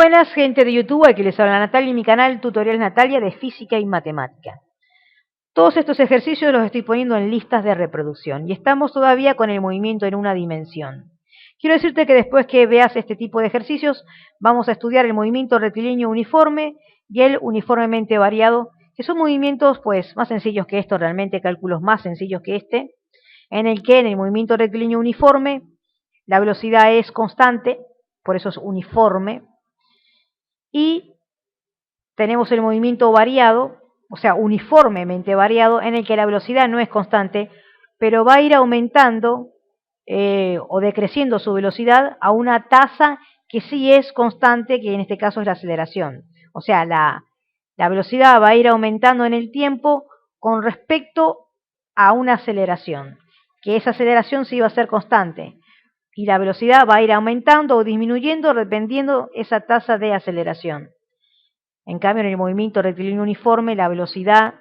buenas, gente de YouTube, aquí les habla Natalia y mi canal Tutoriales Natalia de Física y Matemática. Todos estos ejercicios los estoy poniendo en listas de reproducción y estamos todavía con el movimiento en una dimensión. Quiero decirte que después que veas este tipo de ejercicios, vamos a estudiar el movimiento rectilíneo uniforme y el uniformemente variado, que son movimientos pues más sencillos que esto, realmente cálculos más sencillos que este, en el que en el movimiento rectilíneo uniforme la velocidad es constante, por eso es uniforme, y tenemos el movimiento variado, o sea, uniformemente variado, en el que la velocidad no es constante, pero va a ir aumentando o decreciendo su velocidad a una tasa que sí es constante, que en este caso es la aceleración. O sea, la velocidad va a ir aumentando en el tiempo con respecto a una aceleración, que esa aceleración sí va a ser constante, y la velocidad va a ir aumentando o disminuyendo dependiendo esa tasa de aceleración. En cambio, en el movimiento rectilíneo uniforme, la velocidad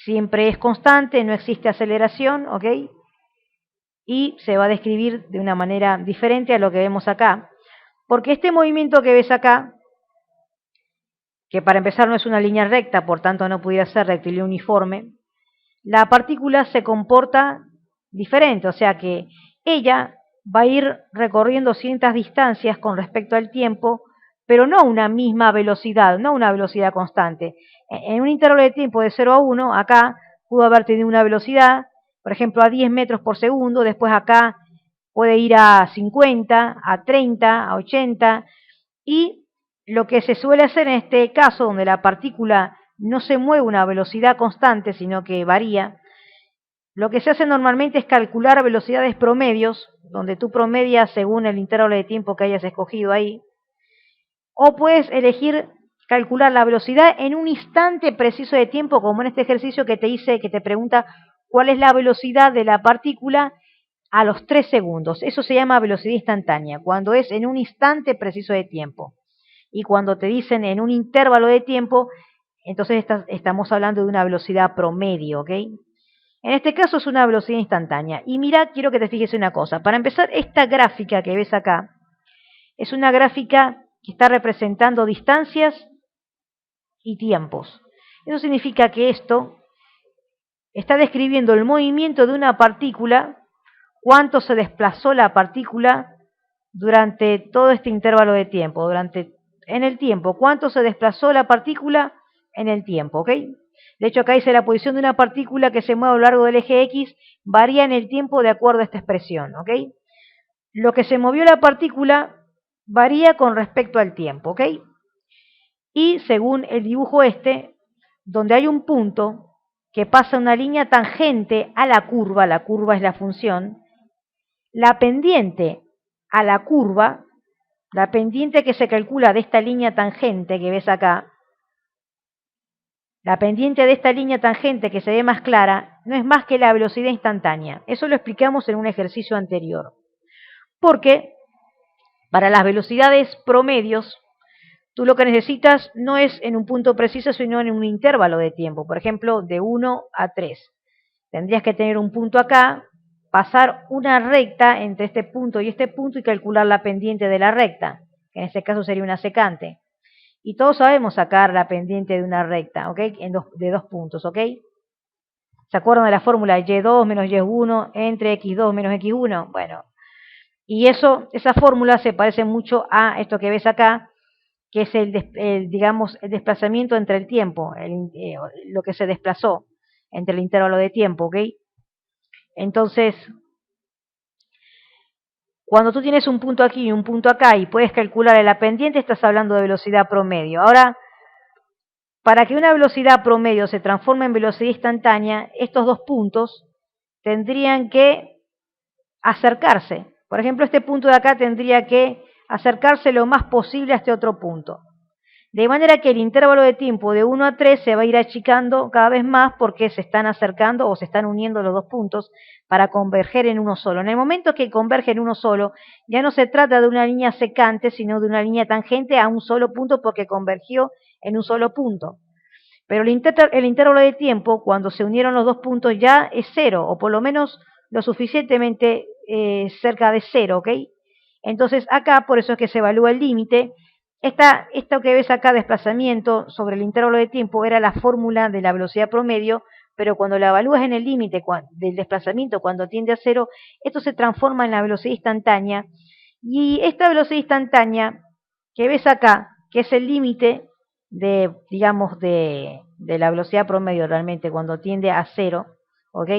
siempre es constante, no existe aceleración, ¿ok? Y se va a describir de una manera diferente a lo que vemos acá, porque este movimiento que ves acá, que para empezar no es una línea recta, por tanto no pudiera ser rectilíneo uniforme, la partícula se comporta diferente, o sea que ella va a ir recorriendo ciertas distancias con respecto al tiempo, pero no una misma velocidad, no una velocidad constante. En un intervalo de tiempo de 0 a 1, acá pudo haber tenido una velocidad, por ejemplo, a 10 metros por segundo, después acá puede ir a 50, a 30, a 80, y lo que se suele hacer en este caso, donde la partícula no se mueve a una velocidad constante, sino que varía, lo que se hace normalmente es calcular velocidades promedios, donde tú promedias según el intervalo de tiempo que hayas escogido ahí, o puedes elegir calcular la velocidad en un instante preciso de tiempo, como en este ejercicio que te hice, que te pregunta cuál es la velocidad de la partícula a los 3 segundos. Eso se llama velocidad instantánea, cuando es en un instante preciso de tiempo. Y cuando te dicen en un intervalo de tiempo, entonces estamos hablando de una velocidad promedio, ¿ok? En este caso es una velocidad instantánea. Y mira, quiero que te fijes una cosa. Para empezar, esta gráfica que ves acá es una gráfica que está representando distancias y tiempos. Eso significa que esto está describiendo el movimiento de una partícula, cuánto se desplazó la partícula durante todo este intervalo de tiempo, en el tiempo, cuánto se desplazó la partícula en el tiempo, ¿ok? De hecho, acá dice la posición de una partícula que se mueve a lo largo del eje X varía en el tiempo de acuerdo a esta expresión, ¿ok? Lo que se movió la partícula varía con respecto al tiempo, ¿ok? Y según el dibujo este, donde hay un punto que pasa una línea tangente a la curva es la función, la pendiente a la curva, la pendiente que se calcula de esta línea tangente que ves acá, la pendiente de esta línea tangente que se ve más clara, no es más que la velocidad instantánea. Eso lo explicamos en un ejercicio anterior. Porque para las velocidades promedios, tú lo que necesitas no es en un punto preciso, sino en un intervalo de tiempo. Por ejemplo, de 1 a 3. Tendrías que tener un punto acá, pasar una recta entre este punto y calcular la pendiente de la recta, que en este caso sería una secante. Y todos sabemos sacar la pendiente de una recta, ¿ok? De dos puntos, ¿ok? ¿Se acuerdan de la fórmula Y2 menos Y1 entre X2 menos X1? Bueno, y esa fórmula se parece mucho a esto que ves acá, que es digamos, el desplazamiento entre el tiempo, lo que se desplazó entre el intervalo de tiempo, ¿ok? Entonces, cuando tú tienes un punto aquí y un punto acá y puedes calcular la pendiente, estás hablando de velocidad promedio. Ahora, para que una velocidad promedio se transforme en velocidad instantánea, estos dos puntos tendrían que acercarse. Por ejemplo, este punto de acá tendría que acercarse lo más posible a este otro punto. De manera que el intervalo de tiempo de 1 a 3 se va a ir achicando cada vez más porque se están acercando o se están uniendo los dos puntos para converger en uno solo. En el momento que converge en uno solo, ya no se trata de una línea secante, sino de una línea tangente a un solo punto porque convergió en un solo punto. Pero el intervalo de tiempo, cuando se unieron los dos puntos, ya es cero, o por lo menos lo suficientemente cerca de cero, ¿ok? Entonces acá, por eso es que se evalúa el límite, Esto que ves acá, desplazamiento sobre el intervalo de tiempo, era la fórmula de la velocidad promedio, pero cuando la evalúas en el límite del desplazamiento, cuando tiende a cero, esto se transforma en la velocidad instantánea, y esta velocidad instantánea que ves acá, que es el límite de, digamos, de la velocidad promedio realmente, cuando tiende a cero, ¿ok?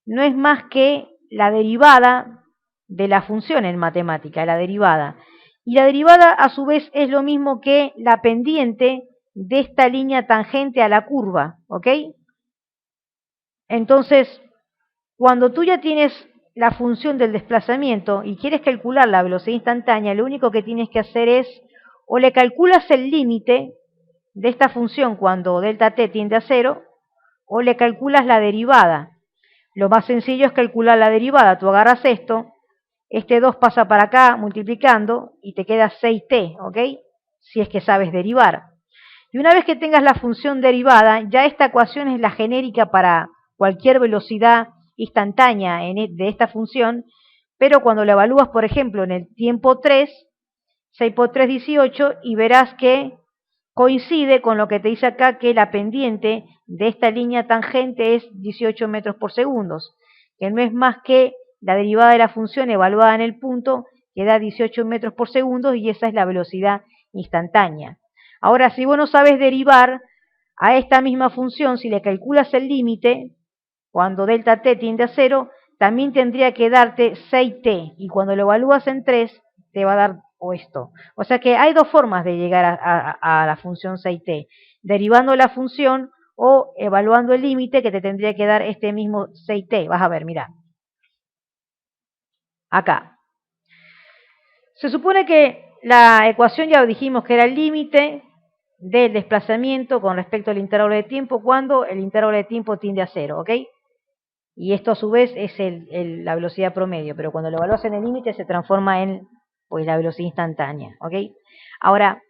No es más que la derivada de la función en matemática, la derivada. Y la derivada a su vez es lo mismo que la pendiente de esta línea tangente a la curva, ¿ok? Entonces, cuando tú ya tienes la función del desplazamiento y quieres calcular la velocidad instantánea, lo único que tienes que hacer es, o le calculas el límite de esta función cuando delta t tiende a cero, o le calculas la derivada. Lo más sencillo es calcular la derivada. Tú agarras esto, este 2 pasa para acá multiplicando y te queda 6t, ¿ok? Si es que sabes derivar. Y una vez que tengas la función derivada, ya esta ecuación es la genérica para cualquier velocidad instantánea de esta función, pero cuando la evalúas, por ejemplo, en el tiempo 3, 6 por 3, 18, y verás que coincide con lo que te dice acá, que la pendiente de esta línea tangente es 18 metros por segundo, que no es más que la derivada de la función evaluada en el punto, que da 18 metros por segundo, y esa es la velocidad instantánea. Ahora, si vos no sabes derivar a esta misma función, si le calculas el límite, cuando delta t tiende a cero, también tendría que darte 6t, y cuando lo evalúas en 3, te va a dar esto. O sea que hay dos formas de llegar a la función 6t, derivando la función o evaluando el límite, que te tendría que dar este mismo 6t. Vas a ver, mira. Acá. Se supone que la ecuación ya dijimos que era el límite del desplazamiento con respecto al intervalo de tiempo cuando el intervalo de tiempo tiende a cero, ¿ok? Y esto a su vez es la velocidad promedio, pero cuando lo evalúas en el límite se transforma en pues, la velocidad instantánea, ¿ok? Ahora,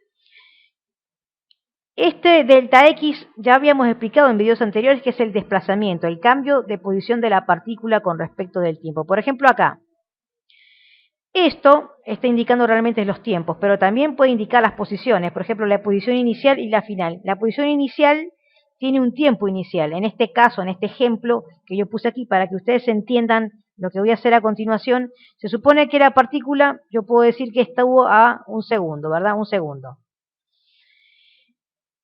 este delta X ya habíamos explicado en videos anteriores que es el desplazamiento, el cambio de posición de la partícula con respecto del tiempo. Por ejemplo, acá, esto está indicando realmente los tiempos, pero también puede indicar las posiciones, por ejemplo, la posición inicial y la final. La posición inicial tiene un tiempo inicial. En este caso, en este ejemplo que yo puse aquí, para que ustedes entiendan lo que voy a hacer a continuación, se supone que la partícula, yo puedo decir que estuvo a 1 segundo, ¿verdad? 1 segundo.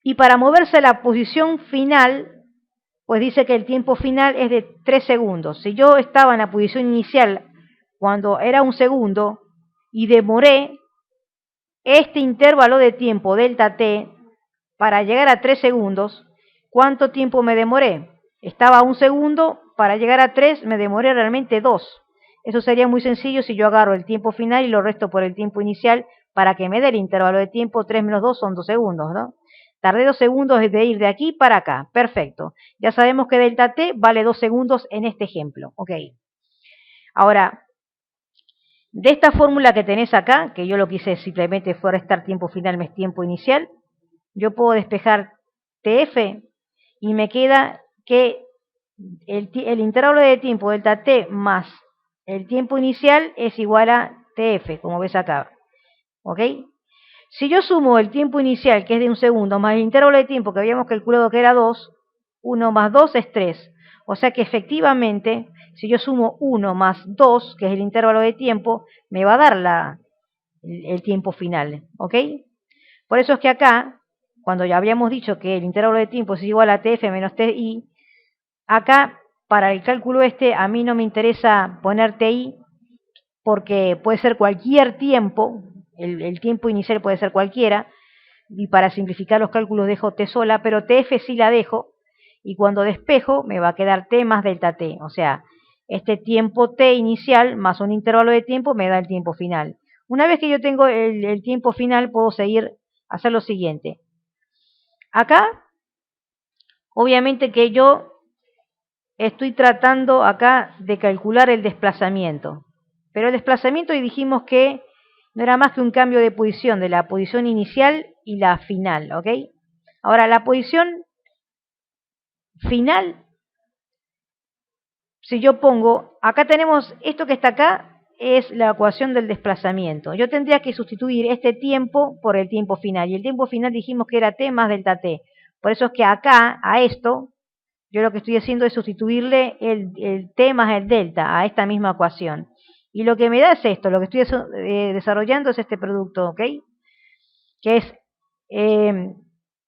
Y para moverse a la posición final, pues dice que el tiempo final es de 3 segundos. Si yo estaba en la posición inicial cuando era 1 segundo y demoré este intervalo de tiempo, delta t, para llegar a 3 segundos, ¿cuánto tiempo me demoré? Estaba a 1 segundo, para llegar a 3 me demoré realmente 2. Eso sería muy sencillo si yo agarro el tiempo final y lo resto por el tiempo inicial para que me dé el intervalo de tiempo. 3 menos 2 son 2 segundos, ¿no? Tardé 2 segundos de ir de aquí para acá. Perfecto. Ya sabemos que delta t vale 2 segundos en este ejemplo. Ok. Ahora, de esta fórmula que tenés acá, que yo lo que hice simplemente fue restar tiempo final más tiempo inicial, yo puedo despejar TF y me queda que el intervalo de tiempo delta t más el tiempo inicial es igual a TF, como ves acá. ¿Ok? Si yo sumo el tiempo inicial, que es de 1 segundo, más el intervalo de tiempo que habíamos calculado que era 2, 1 más 2 es 3. O sea que efectivamente, si yo sumo 1 más 2, que es el intervalo de tiempo, me va a dar el tiempo final. ¿Ok? Por eso es que acá, cuando ya habíamos dicho que el intervalo de tiempo es igual a TF menos TI, acá, para el cálculo a mí no me interesa poner TI, porque puede ser cualquier tiempo, el tiempo inicial puede ser cualquiera, y para simplificar los cálculos dejo t sola, pero tf sí la dejo, y cuando despejo me va a quedar t más delta t, o sea, este tiempo t inicial más un intervalo de tiempo me da el tiempo final. Una vez que yo tengo el tiempo final, puedo seguir a hacer lo siguiente. Acá, obviamente que yo estoy tratando acá de calcular el desplazamiento. Pero el desplazamiento, y dijimos que no era más que un cambio de posición, de la posición inicial y la final, ¿ok? Ahora, la posición final, si yo pongo, acá tenemos esto que está acá, es la ecuación del desplazamiento. Yo tendría que sustituir este tiempo por el tiempo final. Y el tiempo final dijimos que era t más delta t. Por eso es que acá, a esto, yo lo que estoy haciendo es sustituirle el t más el delta a esta misma ecuación. Y lo que me da es esto, lo que estoy desarrollando es este producto, ¿ok? Que es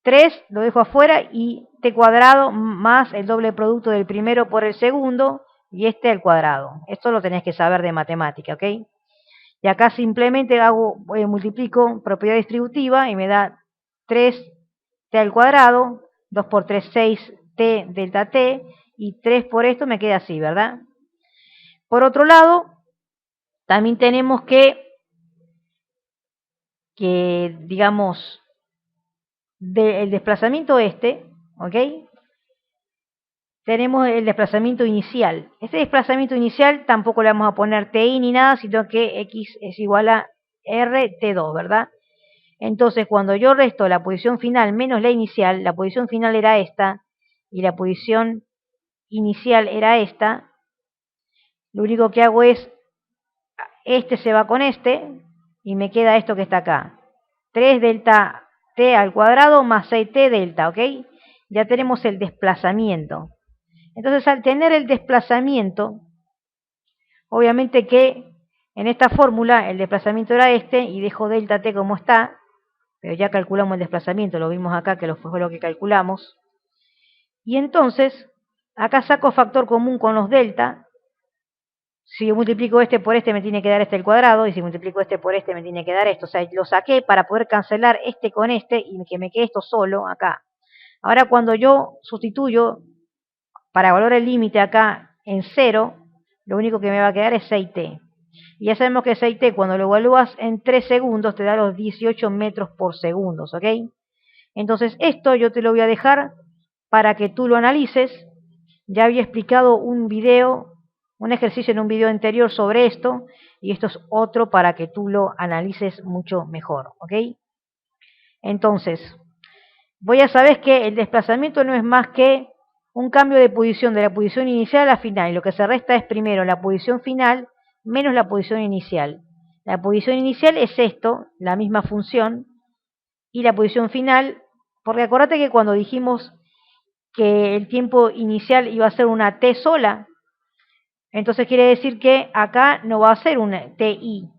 3, lo dejo afuera, y t cuadrado más el doble producto del primero por el segundo, y este al cuadrado. Esto lo tenés que saber de matemática, ¿ok? Y acá simplemente multiplico propiedad distributiva y me da 3t al cuadrado, 2 por 3, 6t delta t, y 3 por esto me queda así, ¿verdad? Por otro lado, también tenemos que digamos, el desplazamiento ¿ok? Tenemos el desplazamiento inicial. Este desplazamiento inicial tampoco le vamos a poner TI ni nada, sino que X es igual a RT2, ¿verdad? Entonces, cuando yo resto la posición final menos la inicial, la posición final era esta, y la posición inicial era esta, lo único que hago es, este se va con este, y me queda esto que está acá. 3 delta t al cuadrado más 6t delta, ¿ok? Ya tenemos el desplazamiento. Entonces, al tener el desplazamiento, obviamente que en esta fórmula el desplazamiento era este, y dejo delta t como está, pero ya calculamos el desplazamiento, lo vimos acá que fue lo que calculamos. Y entonces, acá saco factor común con los delta. Si yo multiplico este por este me tiene que dar este al cuadrado, y si multiplico este por este me tiene que dar esto. O sea, lo saqué para poder cancelar este con este y que me quede esto solo acá. Ahora cuando yo sustituyo, para evaluar el límite acá en 0, lo único que me va a quedar es 6t. Y ya sabemos que 6t cuando lo evalúas en 3 segundos te da los 18 metros por segundo, ¿ok? Entonces esto yo te lo voy a dejar para que tú lo analices. Ya había explicado un ejercicio en un video anterior sobre esto, y esto es otro para que tú lo analices mucho mejor, ¿ok? Entonces, voy a saber que el desplazamiento no es más que un cambio de posición de la posición inicial a la final, y lo que se resta es primero la posición final menos la posición inicial. La posición inicial es esto, la misma función, y la posición final, porque acordate que cuando dijimos que el tiempo inicial iba a ser una t sola, entonces quiere decir que acá no va a ser una ti,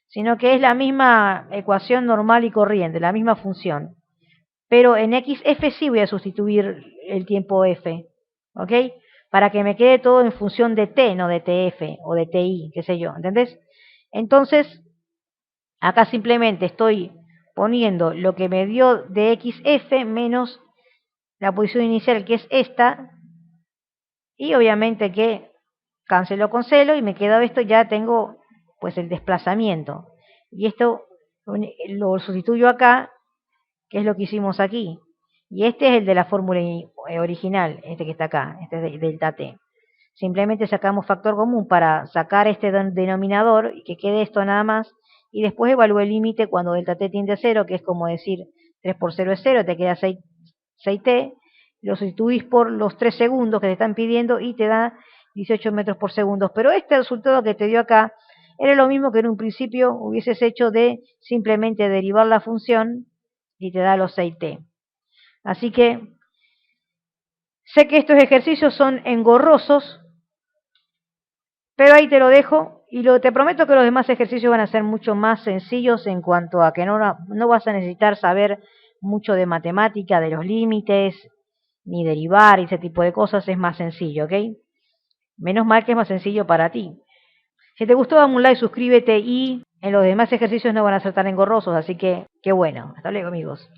sino que es la misma ecuación normal y corriente, la misma función. Pero en xf sí voy a sustituir el tiempo f, ¿ok? Para que me quede todo en función de t, no de tf o de ti, qué sé yo, ¿entendés? Entonces, acá simplemente estoy poniendo lo que me dio de xf menos la posición inicial, que es esta, y obviamente que cancelo con celo y me queda esto, ya tengo pues el desplazamiento. Y esto lo sustituyo acá, que es lo que hicimos aquí. Y este es el de la fórmula original, este que está acá, este es de delta t. Simplemente sacamos factor común para sacar este denominador y que quede esto nada más. Y después evalúo el límite cuando delta t tiende a 0, que es como decir 3 por 0 es 0, te queda 6t. Lo sustituís por los 3 segundos que te están pidiendo y te da 18 metros por segundo. Pero este resultado que te dio acá era lo mismo que en un principio hubieses hecho de simplemente derivar la función y te da los 6t. Así que sé que estos ejercicios son engorrosos, pero ahí te lo dejo, y te prometo que los demás ejercicios van a ser mucho más sencillos en cuanto a que no vas a necesitar saber mucho de matemática, de los límites, ni derivar y ese tipo de cosas. Es más sencillo, ¿ok? Menos mal que es más sencillo para ti. Si te gustó, dame un like, suscríbete, y en los demás ejercicios no van a ser tan engorrosos, así que qué bueno. Hasta luego, amigos.